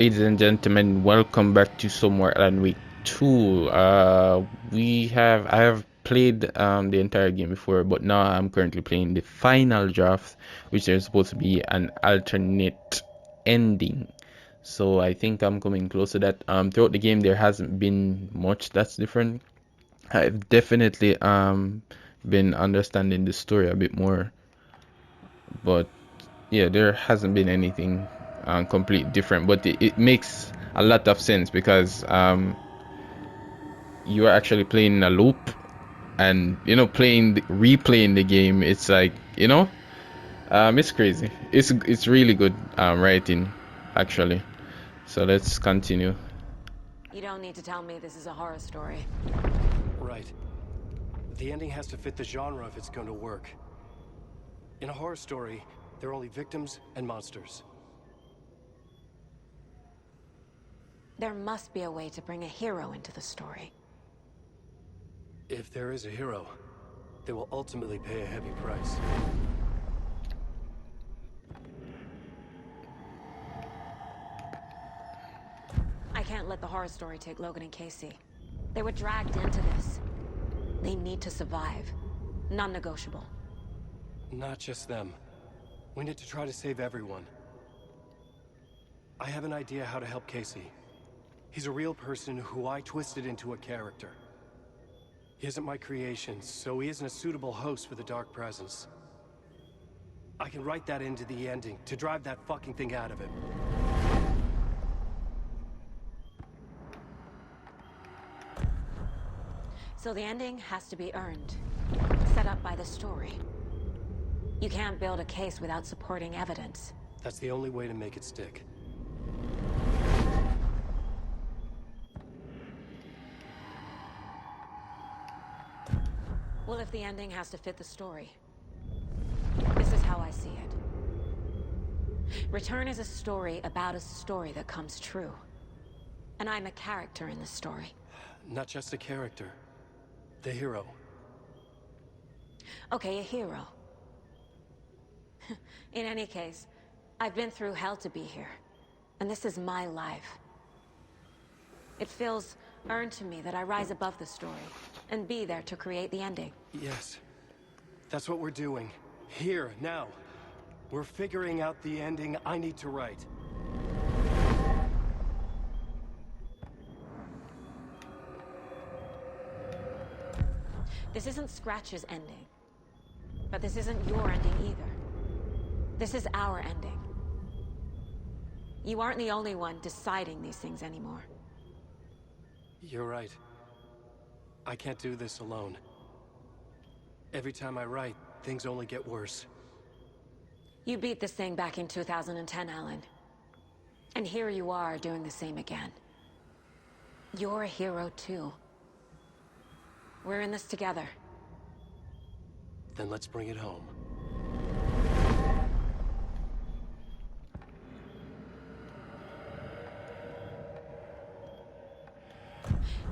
Ladies and gentlemen, welcome back to Somewhere Alan Week 2. I have played the entire game before, but now I'm currently playing the final draft, which is supposed to be an alternate ending. So I think I'm coming close to that. Throughout the game there hasn't been much that's different. I've definitely been understanding the story a bit more, but yeah, there hasn't been anything complete different, but it makes a lot of sense because you are actually playing in a loop, and replaying the game. It's like it's crazy. It's really good writing, actually. So let's continue. You don't need to tell me this is a horror story. Right. The ending has to fit the genre if it's going to work. In a horror story, there are only victims and monsters. There must be a way to bring a hero into the story. If there is a hero, they will ultimately pay a heavy price. I can't let the horror story take Logan and Casey. They were dragged into this. They need to survive. Non-negotiable. Not just them. We need to try to save everyone. I have an idea how to help Casey. He's a real person who I twisted into a character. He isn't my creation, so he isn't a suitable host with a dark presence. I can write that into the ending to drive that fucking thing out of him. So the ending has to be earned. Set up by the story. You can't build a case without supporting evidence. That's the only way to make it stick. Well, if the ending has to fit the story, this is how I see it. Return is a story about a story that comes true. And I'm a character in the story. Not just a character. The hero. Okay, a hero. In any case, I've been through hell to be here. And this is my life. It feels earned to me that I rise above the story and be there to create the ending. Yes. That's what we're doing. Here, now. We're figuring out the ending I need to write. This isn't Scratch's ending. But this isn't your ending either. This is our ending. You aren't the only one deciding these things anymore. You're right. I can't do this alone. Every time I write, things only get worse. You beat this thing back in 2010, Alan. And here you are doing the same again. You're a hero too. We're in this together. Then let's bring it home.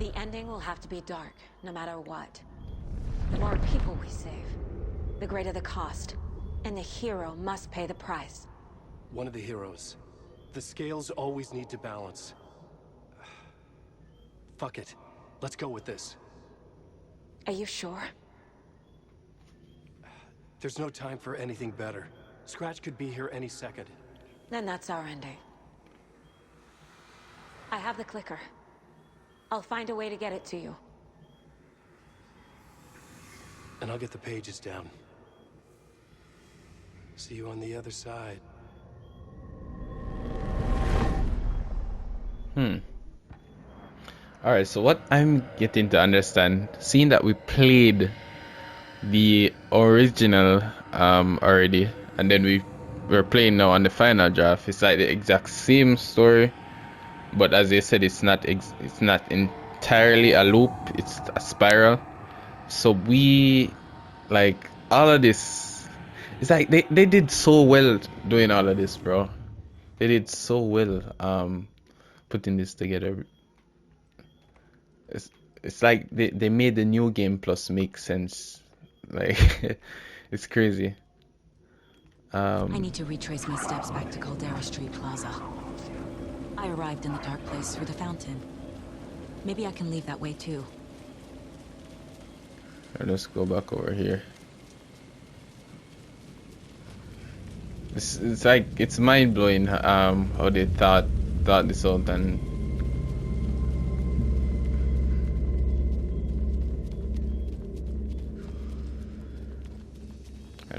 The ending will have to be dark, no matter what. The more people we save, the greater the cost. And the hero must pay the price. One of the heroes. The scales always need to balance. Fuck it. Let's go with this. Are you sure? There's no time for anything better. Scratch could be here any second. Then that's our ending. I have the clicker. I'll find a way to get it to you. And I'll get the pages down. See you on the other side. All right, so what I'm getting to understand, seeing that we played the original already, and then we're playing now on the final draft, it's like the exact same story, but as they said, it's not entirely a loop, it's a spiral. So we, like, all of this, it's like they did so well doing all of this, bro. They did so well putting this together. It's like they made the new game plus make sense. Like it's crazy. I need to retrace my steps back to Caldera Street Plaza. I arrived in the dark place through the fountain. Maybe I can leave that way too. Let's go back over here. It's like it's mind blowing how they thought this out and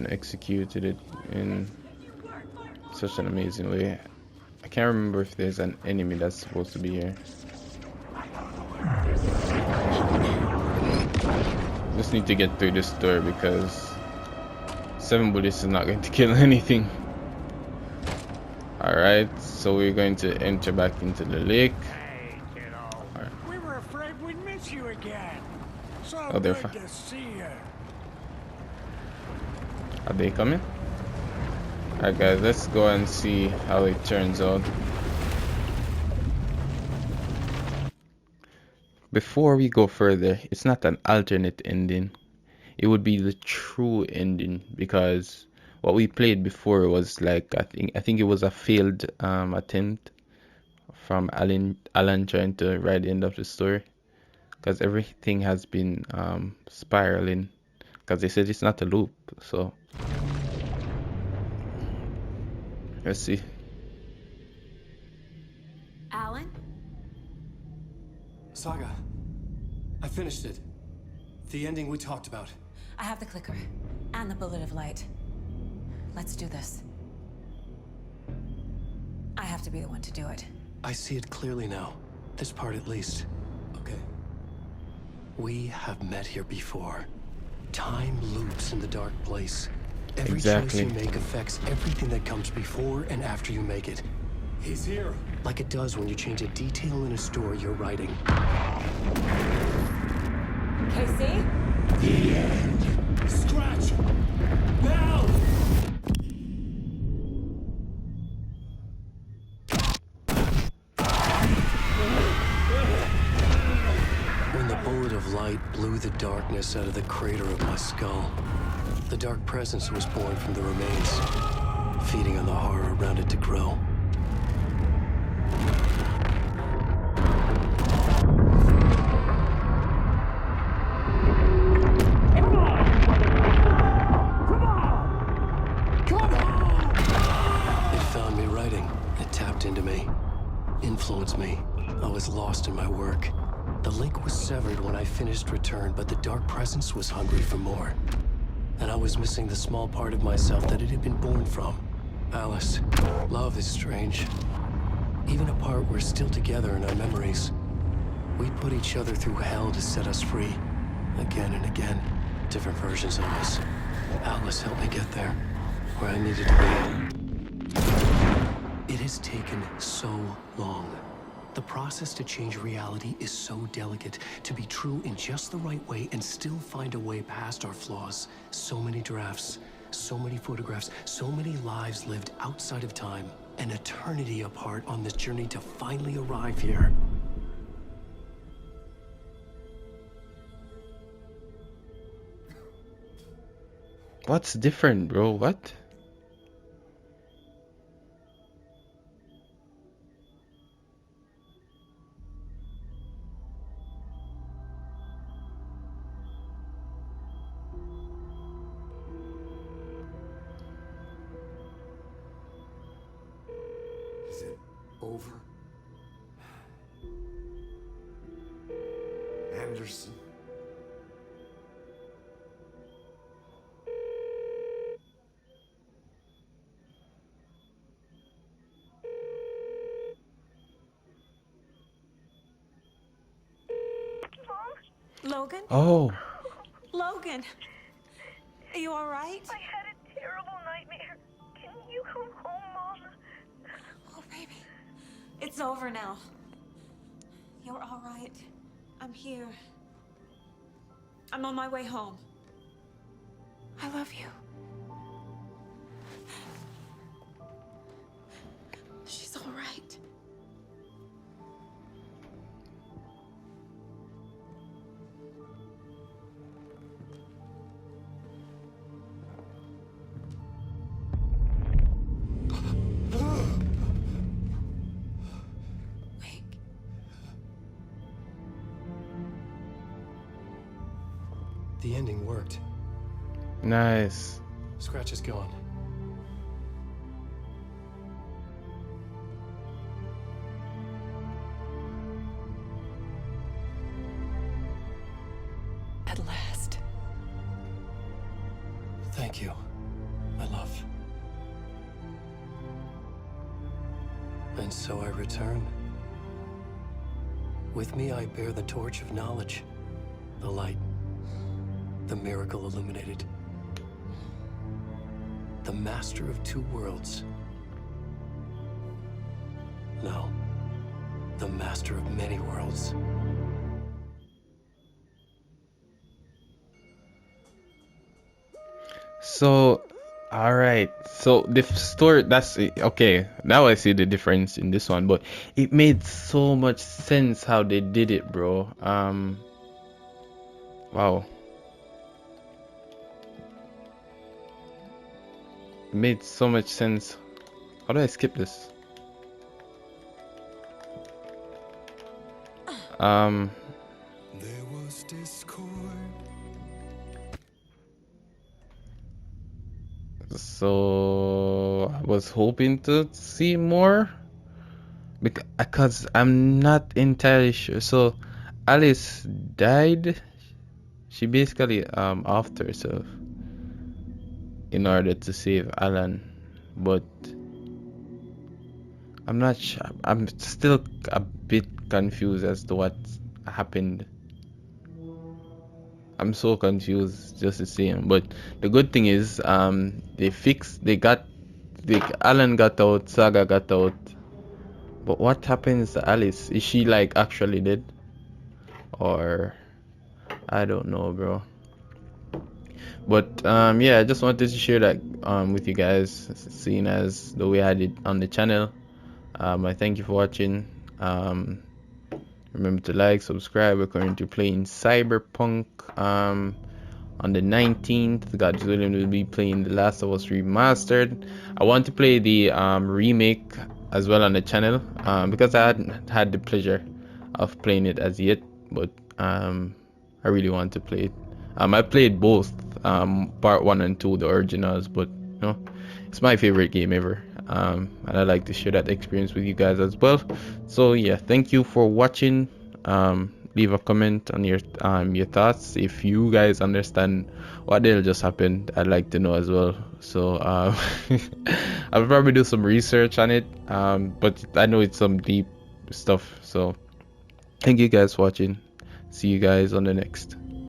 executed it in such an amazing way. I can't remember if there's an enemy that's supposed to be here. Just need to get through this door because 7 bullets is not going to kill anything. Alright, so we're going to enter back into the lake. Hey, kiddo. Right. We were afraid we'd miss you again. So Oh, they're good fine. to see you. Are they coming? Alright guys, let's go and see how it turns out. Before we go further, it's not an alternate ending. It would be the true ending because what we played before was like I think it was a failed attempt from Alan trying to write the end of the story because everything has been spiraling because they said it's not a loop. So let's see. Alan? Saga, I finished it. The ending we talked about. I have the clicker and the bullet of light. Let's do this. I have to be the one to do it. I see it clearly now. This part at least. Okay. We have met here before. Time loops in the dark place. Every Exactly. choice you make affects everything that comes before and after you make it. He's here. Like it does when you change a detail in a story you're writing. Casey? Scratch! Now! When the bullet of light blew the darkness out of the crater of my skull, the dark presence was born from the remains, feeding on the horror around it to grow. It found me writing. It tapped into me, influenced me. I was lost in my work. The link was severed when I finished Return, but the dark presence was hungry for more. And I was missing the small part of myself that it had been born from. Alice, love is strange. Even apart, we're still together in our memories. We put each other through hell to set us free. Again and again. Different versions of us. Alice helped me get there, where I needed to be. It has taken so long. The process to change reality is so delicate, to be true in just the right way and still find a way past our flaws. So many drafts, so many photographs, so many lives lived outside of time. An eternity apart on this journey to finally arrive here. What's different, bro? What? Is it over? Anderson? Logan? Oh, Logan! Are you alright? I had a terrible nightmare. Can you come home, Mom? Oh, baby. It's over now. You're alright. I'm here. I'm on my way home. I love you. She's alright. The ending worked. Nice. Scratch is gone. At last. Thank you, my love. And so I return. With me I bear the torch of knowledge, the light, the miracle illuminated. The master of two worlds. No, the master of many worlds. So, all right. So the story, that's it. Okay. Now I see the difference in this one, but it made so much sense how they did it, bro. Wow. It made so much sense. How do I skip this? There was discord. So I was hoping to see more because I'm not entirely sure. So Alice died. She basically offed herself in order to save Alan, but I'm not sure. I'm still a bit confused as to what happened. I'm so confused just the same. But the good thing is, Alan got out, Saga got out. But what happens to Alice? Is she like actually dead? Or I don't know, bro. But yeah, I just wanted to share that with you guys, seeing as though we had it on the channel. I thank you for watching. Remember to like, subscribe. We're currently playing Cyberpunk. On the 19th, God willing, will be playing The Last of Us Remastered. I want to play the remake as well on the channel because I hadn't had the pleasure of playing it as yet, but I really want to play it. I played both part 1 and 2, the originals, but you know, it's my favorite game ever. And I like to share that experience with you guys as well. So yeah, thank you for watching. Leave a comment on your thoughts. If you guys understand what the hell just happened, I'd like to know as well. So I'll probably do some research on it, but I know it's some deep stuff. So thank you guys for watching. See you guys on the next.